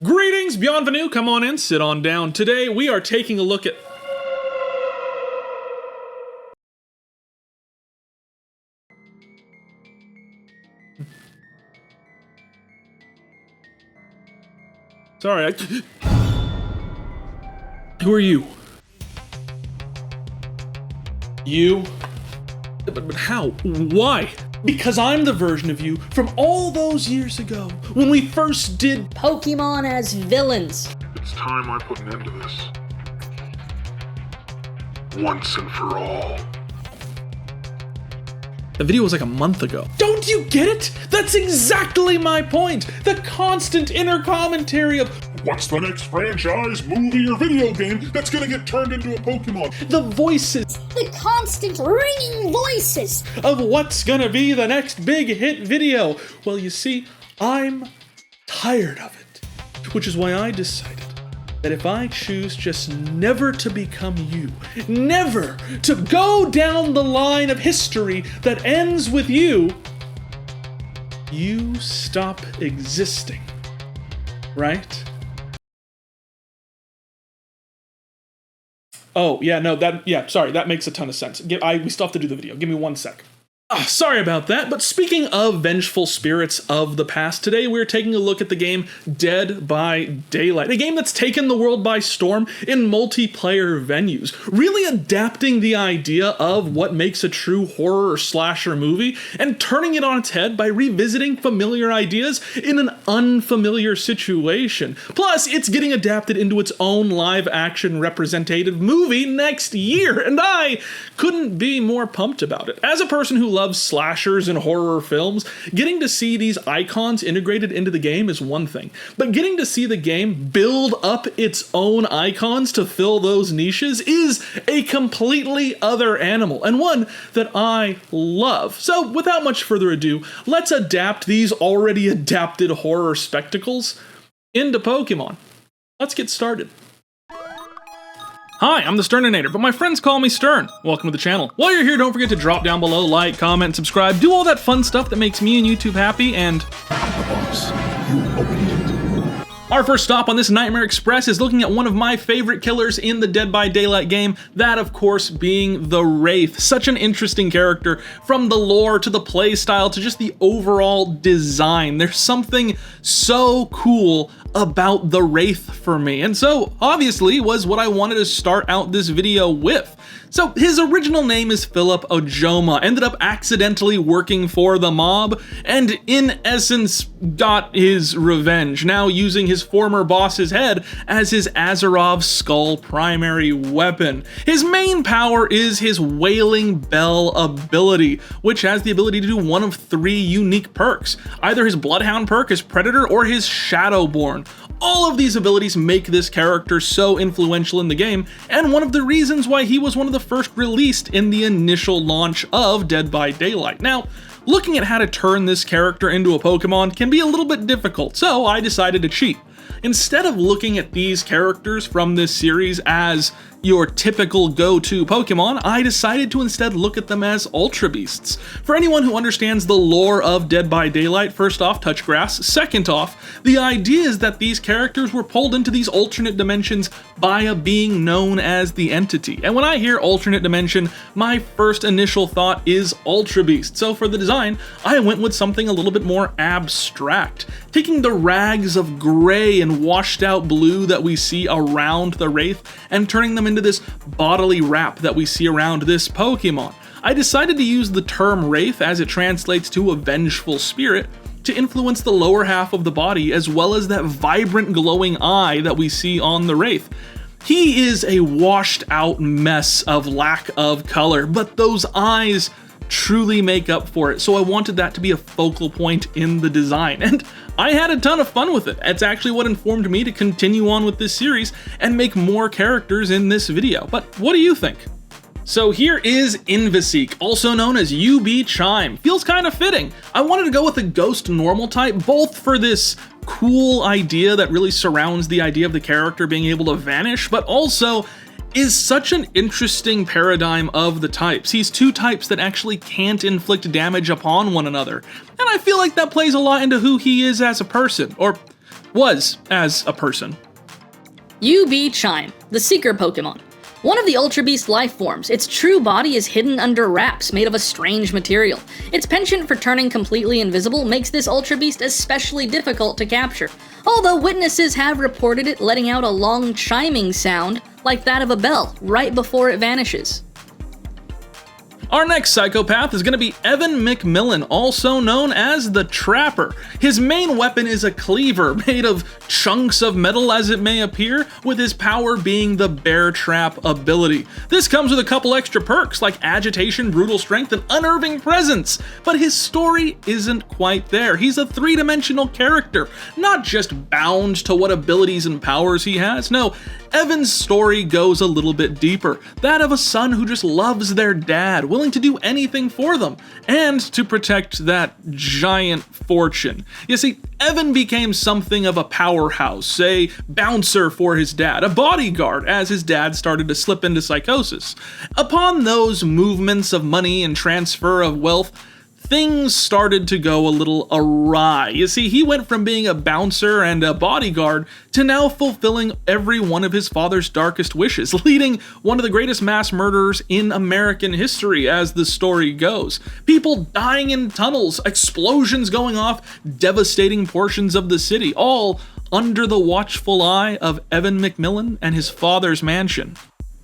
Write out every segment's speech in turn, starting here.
Greetings, bienvenue, come on in, sit on down. Today we are taking a look at... Sorry, Who are you? You? But how? Why? Because I'm the version of you from all those years ago, when we first did Pokémon as villains. It's time I put an end to this. Once and for all. The video was like a month ago. Don't you get it? That's exactly my point! The constant inner commentary of What's the next franchise, movie, or video game that's gonna get turned into a Pokemon? the voices The constant ringing voices. of what's gonna be the next big hit video. Well, you see, I'm tired of it. Which is why I decided that if I choose just never to become you, never to go down the line of history that ends with you, you stop existing. Right? Oh, yeah, no, sorry, that makes a ton of sense. We still have to do the video. Give me 1 sec. Sorry about that, but speaking of vengeful spirits of the past, today we're taking a look at the game Dead by Daylight, a game that's taken the world by storm in multiplayer venues, really adapting the idea of what makes a true horror or slasher movie and turning it on its head by revisiting familiar ideas in an unfamiliar situation. Plus, it's getting adapted into its own live-action representative movie next year, and I couldn't be more pumped about it. As a person who loves slashers and horror films, getting to see these icons integrated into the game is one thing, but getting to see the game build up its own icons to fill those niches is a completely other animal, and one that I love. So without much further ado, let's adapt these already adapted horror spectacles into Pokemon. Let's get started. Hi, I'm the Thesterninator, but my friends call me Stern. Welcome to the channel. While you're here, don't forget to drop down below, like, comment, subscribe, do all that fun stuff that makes me and YouTube happy, and... Boss, you opened it. Our first stop on this Nightmare Express is looking at one of my favorite killers in the Dead by Daylight game, that of course being the Wraith. Such an interesting character, from the lore to the playstyle to just the overall design. There's something so cool about the Wraith for me, and so obviously was what I wanted to start out this video with. So his original name is Philip Ojoma, ended up accidentally working for the mob, and in essence got his revenge, now using his former boss's head as his Azarov skull primary weapon. His main power is his Wailing Bell ability, which has the ability to do one of 3 unique perks, either his Bloodhound perk, his Predator, or his Shadowborn. All of these abilities make this character so influential in the game, and one of the reasons why he was one of the first released in the initial launch of Dead by Daylight. Now, looking at how to turn this character into a Pokemon can be a little bit difficult, so I decided to cheat. Instead of looking at these characters from this series as your typical go-to Pokemon, I decided to instead look at them as Ultra Beasts. For anyone who understands the lore of Dead by Daylight, first off, touch grass. Second off, the idea is that these characters were pulled into these alternate dimensions by a being known as the Entity. And when I hear alternate dimension, my first initial thought is Ultra Beast. So for the design, I went with something a little bit more abstract, taking the rags of gray and washed out blue that we see around the Wraith and turning them into this bodily wrap that we see around this Pokemon. I decided to use the term Wraith, as it translates to a vengeful spirit, to influence the lower half of the body as well as that vibrant glowing eye that we see on the Wraith. He is a washed out mess of lack of color, but those eyes truly make up for it, so I wanted that to be a focal point in the design, and I had a ton of fun with it. It's actually what informed me to continue on with this series and make more characters in this video. But what do you think? So here is Inviseek, also known as UB Chime. Feels kind of fitting. I wanted to go with a ghost normal type, both for this cool idea that really surrounds the idea of the character being able to vanish, but also is such an interesting paradigm of the types. He's 2 types that actually can't inflict damage upon one another, and I feel like that plays a lot into who he is as a person, or was as a person. UB Chime, the Seeker Pokémon. One of the Ultra Beast life forms, its true body is hidden under wraps made of a strange material. Its penchant for turning completely invisible makes this Ultra Beast especially difficult to capture, although witnesses have reported it letting out a long chiming sound like that of a bell right before it vanishes. Our next psychopath is going to be Evan McMillan, also known as the Trapper. His main weapon is a cleaver made of chunks of metal as it may appear, with his power being the Bear Trap ability. This comes with a couple extra perks like agitation, brutal strength, and unnerving presence, but his story isn't quite there. He's a three-dimensional character, not just bound to what abilities and powers he has. No, Evan's story goes a little bit deeper, that of a son who just loves their dad, willing to do anything for them, and to protect that giant fortune. You see, Evan became something of a powerhouse, a bouncer for his dad, a bodyguard as his dad started to slip into psychosis. Upon those movements of money and transfer of wealth, things started to go a little awry. You see, he went from being a bouncer and a bodyguard to now fulfilling every one of his father's darkest wishes, leading one of the greatest mass murderers in American history as the story goes. People dying in tunnels, explosions going off, devastating portions of the city, all under the watchful eye of Evan McMillan and his father's mansion.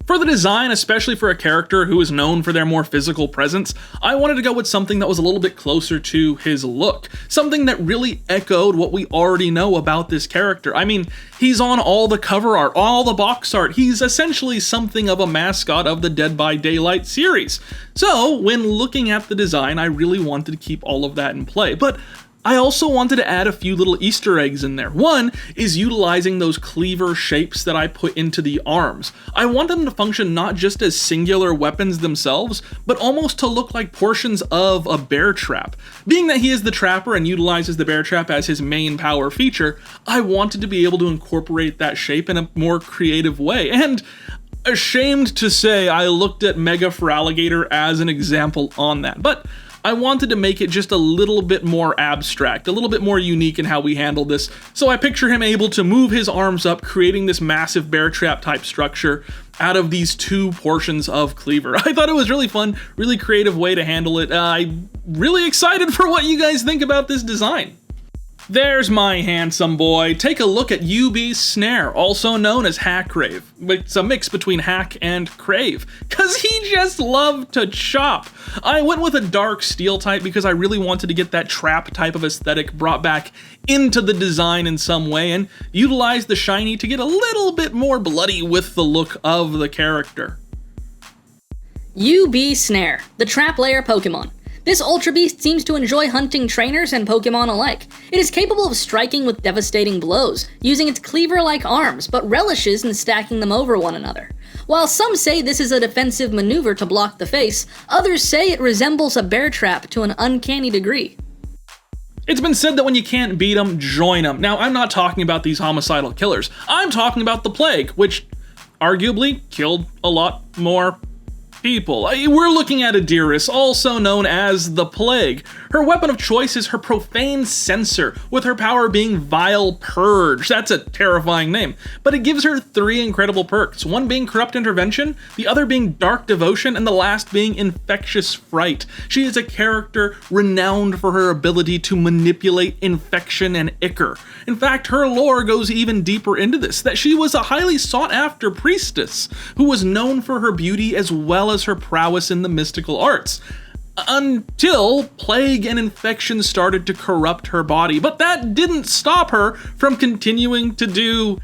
For the design, especially for a character who is known for their more physical presence, I wanted to go with something that was a little bit closer to his look. Something that really echoed what we already know about this character. I mean, he's on all the cover art, all the box art. He's essentially something of a mascot of the Dead by Daylight series. So, when looking at the design, I really wanted to keep all of that in play. But I also wanted to add a few little Easter eggs in there. One is utilizing those cleaver shapes that I put into the arms. I want them to function not just as singular weapons themselves, but almost to look like portions of a bear trap. Being that he is the Trapper and utilizes the bear trap as his main power feature, I wanted to be able to incorporate that shape in a more creative way. And ashamed to say, I looked at Mega Feraligatr as an example on that. But I wanted to make it just a little bit more abstract, a little bit more unique in how we handle this. So I picture him able to move his arms up, creating this massive bear trap type structure out of these two portions of cleaver. I thought it was really fun, really creative way to handle it. I'm really excited for what you guys think about this design. There's my handsome boy. Take a look at UB Snare, also known as Hackrave. It's a mix between Hack and Crave, cause he just loved to chop. I went with a dark steel type because I really wanted to get that trap type of aesthetic brought back into the design in some way, and utilize the shiny to get a little bit more bloody with the look of the character. UB Snare, the Trap Layer Pokémon. This Ultra Beast seems to enjoy hunting trainers and Pokémon alike. It is capable of striking with devastating blows, using its cleaver-like arms, but relishes in stacking them over one another. While some say this is a defensive maneuver to block the face, others say it resembles a bear trap to an uncanny degree. It's been said that when you can't beat them, join them. Now, I'm not talking about these homicidal killers. I'm talking about the Plague, which arguably killed a lot more people. We're looking at Adiris, also known as the Plague. Her weapon of choice is her profane censor, with her power being Vile Purge. That's a terrifying name, but it gives her 3 incredible perks, one being Corrupt Intervention, the other being Dark Devotion, and the last being Infectious Fright. She is a character renowned for her ability to manipulate infection and ichor. In fact, her lore goes even deeper into this, that she was a highly sought after priestess who was known for her beauty as well as her prowess in the mystical arts. Until plague and infection started to corrupt her body, but that didn't stop her from continuing to do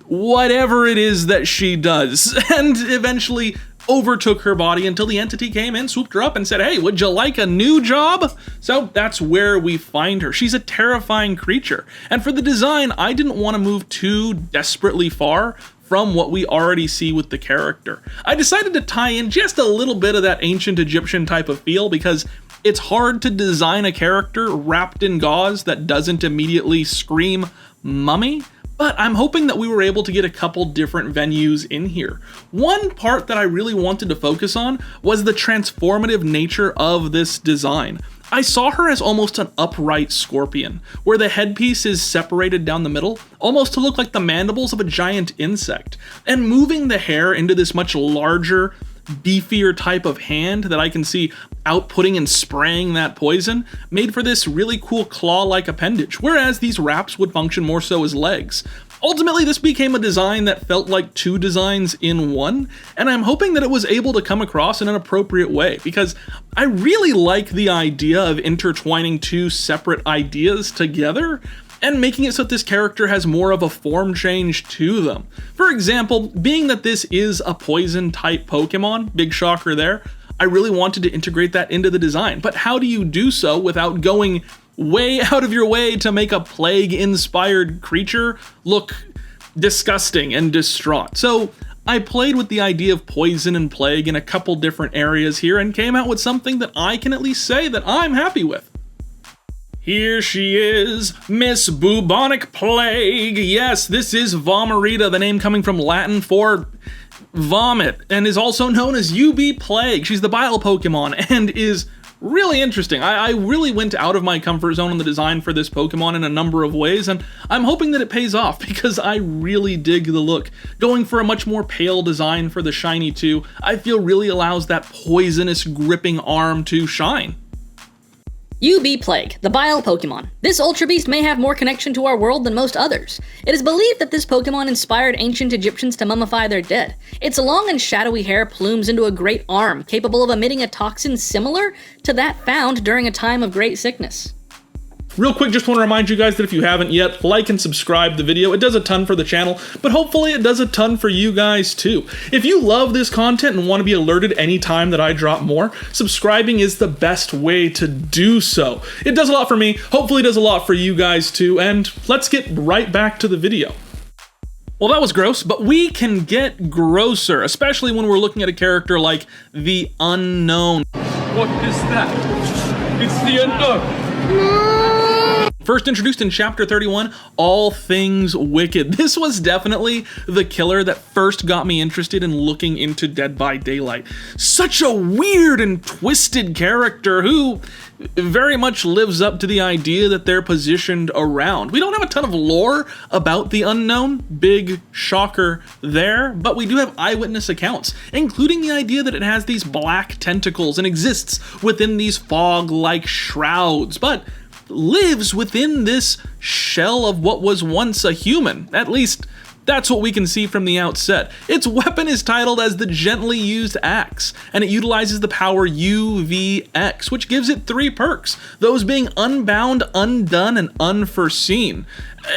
whatever it is that she does, and eventually overtook her body until the entity came in, swooped her up, and said, "Hey, would you like a new job?" So that's where we find her. She's a terrifying creature, and for the design, I didn't want to move too desperately far from what we already see with the character. I decided to tie in just a little bit of that ancient Egyptian type of feel because it's hard to design a character wrapped in gauze that doesn't immediately scream mummy, but I'm hoping that we were able to get a couple different venues in here. One part that I really wanted to focus on was the transformative nature of this design. I saw her as almost an upright scorpion, where the headpiece is separated down the middle, almost to look like the mandibles of a giant insect, and moving the hair into this much larger, beefier type of hand that I can see outputting and spraying that poison made for this really cool claw-like appendage, whereas these wraps would function more so as legs. Ultimately, this became a design that felt like two designs in one, and I'm hoping that it was able to come across in an appropriate way, because I really like the idea of intertwining two separate ideas together and making it so that this character has more of a form change to them. For example, being that this is a poison type Pokemon, big shocker there, I really wanted to integrate that into the design, but how do you do so without going way out of your way to make a plague-inspired creature look disgusting and distraught? So I played with the idea of poison and plague in a couple different areas here and came out with something that I can at least say that I'm happy with. Here she is, Miss Bubonic Plague. Yes, this is Vomerita, the name coming from Latin for vomit, and is also known as UB Plague. She's the Bile Pokemon and is really interesting. I really went out of my comfort zone on the design for this Pokemon in a number of ways, and I'm hoping that it pays off because I really dig the look. Going for a much more pale design for the shiny too, I feel really allows that poisonous gripping arm to shine. UB Plague, the Bile Pokemon. This Ultra Beast may have more connection to our world than most others. It is believed that this Pokemon inspired ancient Egyptians to mummify their dead. Its long and shadowy hair plumes into a great arm, capable of emitting a toxin similar to that found during a time of great sickness. Real quick, just want to remind you guys that if you haven't yet, like and subscribe the video. It does a ton for the channel, but hopefully it does a ton for you guys too. If you love this content and want to be alerted anytime that I drop more, subscribing is the best way to do so. It does a lot for me, hopefully it does a lot for you guys too, and let's get right back to the video. Well, that was gross, but we can get grosser, especially when we're looking at a character like the Unknown. What is that? It's the Unknown. First introduced in Chapter 31, All Things Wicked. This was definitely the killer that first got me interested in looking into Dead by Daylight. Such a weird and twisted character who very much lives up to the idea that they're positioned around. We don't have a ton of lore about the Unknown, big shocker there, but we do have eyewitness accounts, including the idea that it has these black tentacles and exists within these fog-like shrouds, but lives within this shell of what was once a human. At least, that's what we can see from the outset. Its weapon is titled as the Gently Used Axe, and it utilizes the power UVX, which gives it 3 perks, those being Unbound, Undone, and Unforeseen.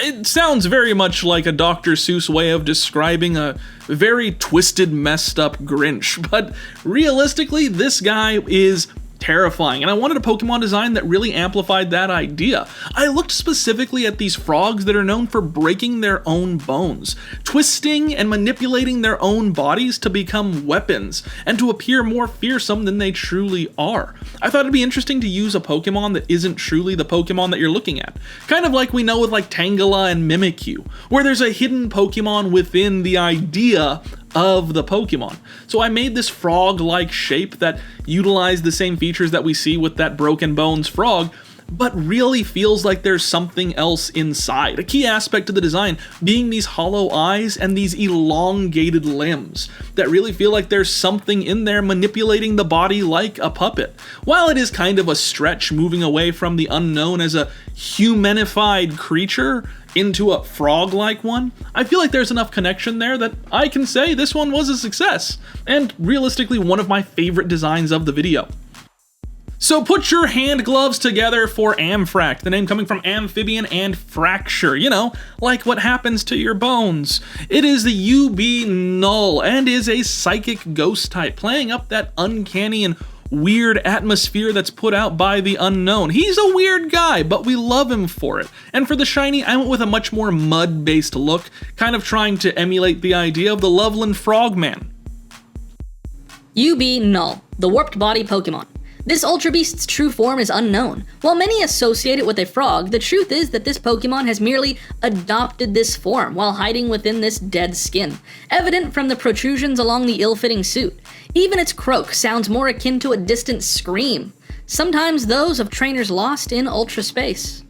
It sounds very much like a Dr. Seuss way of describing a very twisted, messed up Grinch, but realistically, this guy is terrifying, and I wanted a Pokemon design that really amplified that idea. I looked specifically at these frogs that are known for breaking their own bones, twisting and manipulating their own bodies to become weapons, and to appear more fearsome than they truly are. I thought it'd be interesting to use a Pokemon that isn't truly the Pokemon that you're looking at. Kind of like we know with like Tangela and Mimikyu, where there's a hidden Pokemon within the idea of the Pokemon. So I made this frog-like shape that utilized the same features that we see with that Broken Bones frog, but really feels like there's something else inside. A key aspect of the design being these hollow eyes and these elongated limbs that really feel like there's something in there manipulating the body like a puppet. While it is kind of a stretch moving away from the Unknown as a humanified creature into a frog-like one, I feel like there's enough connection there that I can say this one was a success, and realistically one of my favorite designs of the video. So put your hand gloves together for Amfract, the name coming from amphibian and fracture, you know, like what happens to your bones. It is the UB Null and is a psychic ghost type, playing up that uncanny and weird atmosphere that's put out by the Unknown. He's a weird guy, but we love him for it. And for the shiny, I went with a much more mud-based look, kind of trying to emulate the idea of the Loveland Frogman. UB Null, the Warped Body Pokemon. This Ultra Beast's true form is unknown. While many associate it with a frog, the truth is that this Pokemon has merely adopted this form while hiding within this dead skin, evident from the protrusions along the ill-fitting suit. Even its croak sounds more akin to a distant scream sometimes those of trainers lost in ultra space.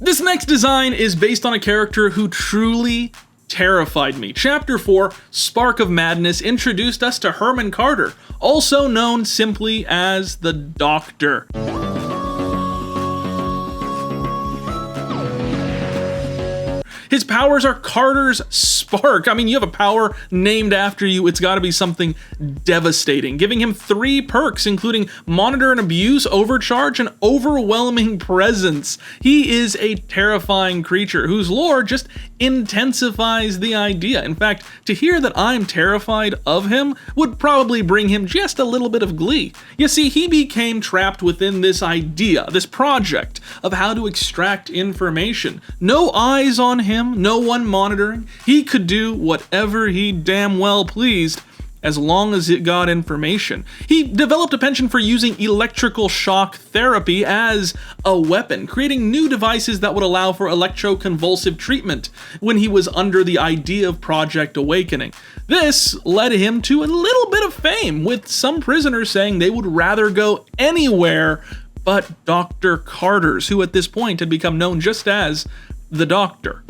This next design is based on a character who truly terrified me. Chapter 4, Spark of Madness, introduced us to Herman Carter, also known simply as the Doctor. His powers are Carter's Spark. I mean, you have a power named after you, it's gotta be something devastating, giving him 3 perks, including Monitor and Abuse, Overcharge, and Overwhelming Presence. He is a terrifying creature whose lore just intensifies the idea. In fact, to hear that I'm terrified of him would probably bring him just a little bit of glee. You see, he became trapped within this idea, this project of how to extract information. No eyes on him, no one monitoring. He could do whatever he damn well pleased as long as it got information. He developed a penchant for using electrical shock therapy as a weapon, creating new devices that would allow for electroconvulsive treatment when he was under the idea of Project Awakening. This led him to a little bit of fame, with some prisoners saying they would rather go anywhere but Dr. Carter's, who at this point had become known just as the Doctor.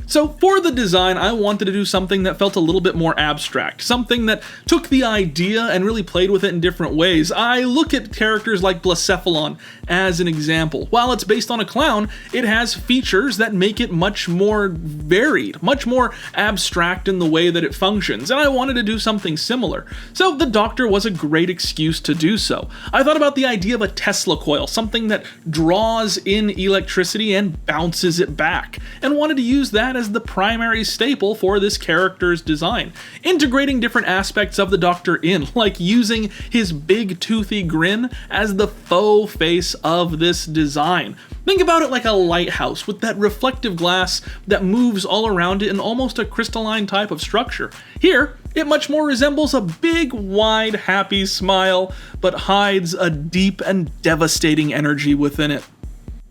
So for the design, I wanted to do something that felt a little bit more abstract, something that took the idea and really played with it in different ways. I look at characters like Blacephalon as an example. While it's based on a clown, it has features that make it much more varied, much more abstract in the way that it functions, and I wanted to do something similar. So the Doctor was a great excuse to do so. I thought about the idea of a Tesla coil, something that draws in electricity and bounces it back, and wanted to use that as the primary staple for this character's design, integrating different aspects of the Doctor in, like using his big toothy grin as the faux face of this design. Think about it like a lighthouse with that reflective glass that moves all around it in almost a crystalline type of structure. Here, it much more resembles a big, wide, happy smile, but hides a deep and devastating energy within it.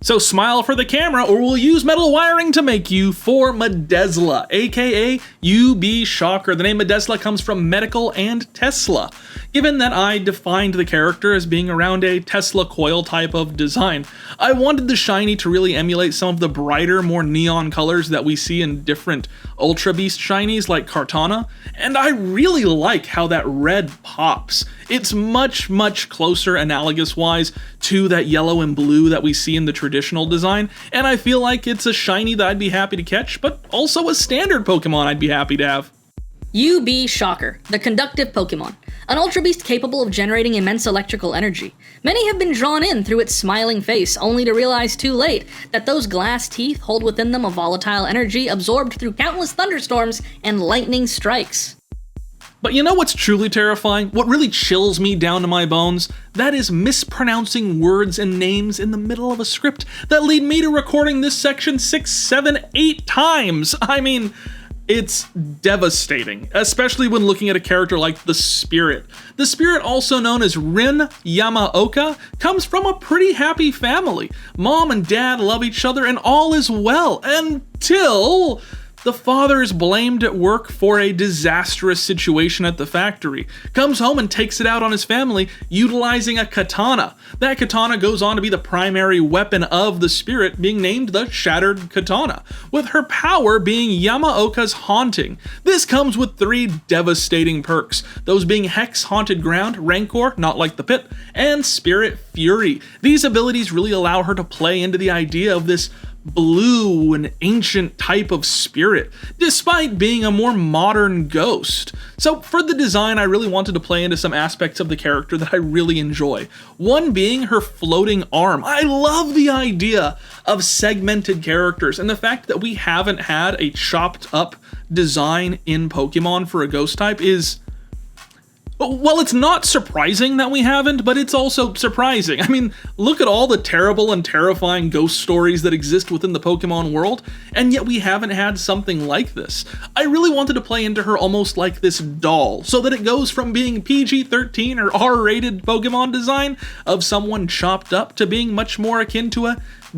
So smile for the camera, or we'll use metal wiring to make you for Medesla, aka UB Shocker. The name Medesla comes from medical and Tesla, given that I defined the character as being around a Tesla coil type of design. I wanted the shiny to really emulate some of the brighter, more neon colors that we see in different Ultra Beast shinies like Kartana, and I really like how that red pops. It's much, much closer analogous-wise to that yellow and blue that we see in the traditional design, and I feel like it's a shiny that I'd be happy to catch, but also a standard Pokemon I'd be happy to have. UB Shocker, the conductive Pokemon, an Ultra Beast capable of generating immense electrical energy. Many have been drawn in through its smiling face, only to realize too late that those glass teeth hold within them a volatile energy absorbed through countless thunderstorms and lightning strikes. But you know what's truly terrifying? What really chills me down to my bones? That is mispronouncing words and names in the middle of a script that lead me to recording this section 6, 7, 8 times. I mean, it's devastating, especially when looking at a character like the Spirit. The Spirit, also known as Rin Yamaoka, comes from a pretty happy family. Mom and dad love each other and all is well, until the father is blamed at work for a disastrous situation at the factory, comes home and takes it out on his family utilizing a katana. That katana goes on to be the primary weapon of the Spirit, being named the Shattered Katana, with her power being Yamaoka's Haunting. This comes with 3 devastating perks, those being Hex Haunted Ground, Rancor, not like the pit, and Spirit Fury. These abilities really allow her to play into the idea of this blue and ancient type of spirit, despite being a more modern ghost. So for the design, I really wanted to play into some aspects of the character that I really enjoy. One being her floating arm. I love the idea of segmented characters, and the fact that we haven't had a chopped up design in Pokemon for a ghost type is, well, it's not surprising that we haven't, but it's also surprising. I mean, look at all the terrible and terrifying ghost stories that exist within the Pokemon world, and yet we haven't had something like this. I really wanted to play into her almost like this doll, so that it goes from being PG-13 or R-rated Pokemon design of someone chopped up to being much more akin to a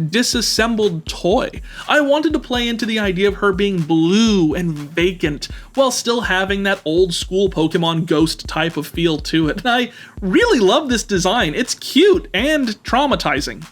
disassembled toy. I wanted to play into the idea of her being blue and vacant while still having that old school Pokemon ghost type of feel to it. And I really love this design. It's cute and traumatizing.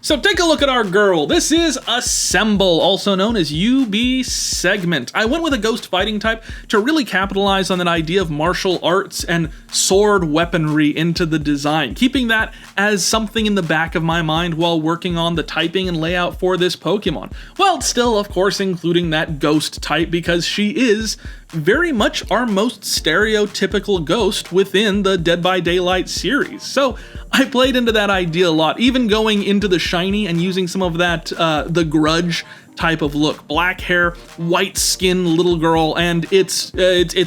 So take a look at our girl. This is Assemble, also known as UB Segment. I went with a ghost fighting type to really capitalize on that idea of martial arts and sword weaponry into the design, keeping that as something in the back of my mind while working on the typing and layout for this Pokemon. While still, of course, including that ghost type because she is very much our most stereotypical ghost within the Dead by Daylight series. So I played into that idea a lot, even going into the shiny and using some of that the Grudge type of look. Black hair, white skin little girl, and it's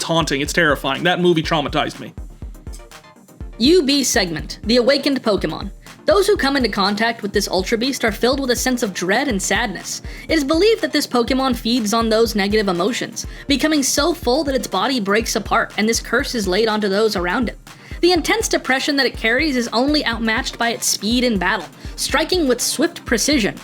haunting, it's terrifying. That movie traumatized me. UB Segment, the awakened Pokemon. Those who come into contact with this Ultra Beast are filled with a sense of dread and sadness. It is believed that this Pokemon feeds on those negative emotions, becoming so full that its body breaks apart and this curse is laid onto those around it. The intense depression that it carries is only outmatched by its speed in battle, striking with swift precision.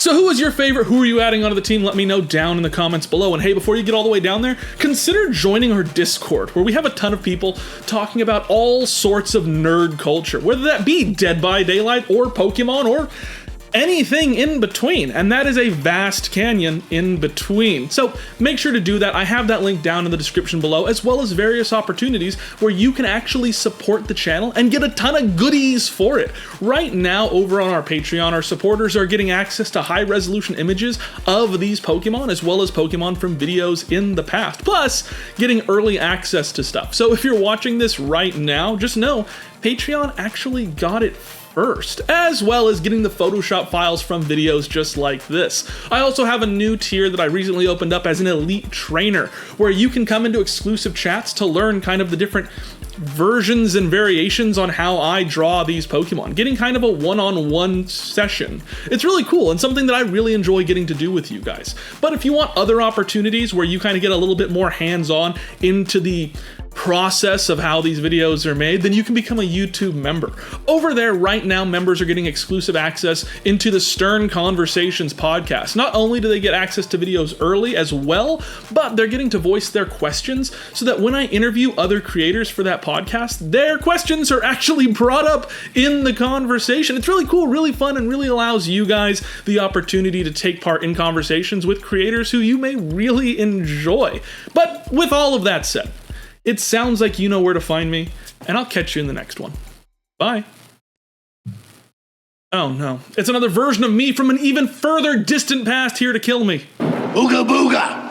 So who was your favorite? Who are you adding onto the team? Let me know down in the comments below. And hey, before you get all the way down there, consider joining our Discord, where we have a ton of people talking about all sorts of nerd culture, whether that be Dead by Daylight or Pokemon or anything in between, and that is a vast canyon in between. So make sure to do that. I have that link down in the description below, as well as various opportunities where you can actually support the channel and get a ton of goodies for it. Right now, over on our Patreon, our supporters are getting access to high-resolution images of these Pokemon, as well as Pokemon from videos in the past, plus getting early access to stuff. So if you're watching this right now, just know Patreon actually got it first, as well as getting the Photoshop files from videos just like this. I also have a new tier that I recently opened up as an elite trainer, where you can come into exclusive chats to learn kind of the different versions and variations on how I draw these Pokemon, getting kind of a one-on-one session. It's really cool and something that I really enjoy getting to do with you guys. But if you want other opportunities where you kind of get a little bit more hands-on into the process of how these videos are made, then you can become a YouTube member. Over there right now, members are getting exclusive access into the Stern Conversations podcast. Not only do they get access to videos early as well, but they're getting to voice their questions so that when I interview other creators for that podcast, their questions are actually brought up in the conversation. It's really cool, really fun, and really allows you guys the opportunity to take part in conversations with creators who you may really enjoy. But with all of that said, it sounds like you know where to find me, and I'll catch you in the next one. Bye. Oh no, it's another version of me from an even further distant past here to kill me. Ooga booga!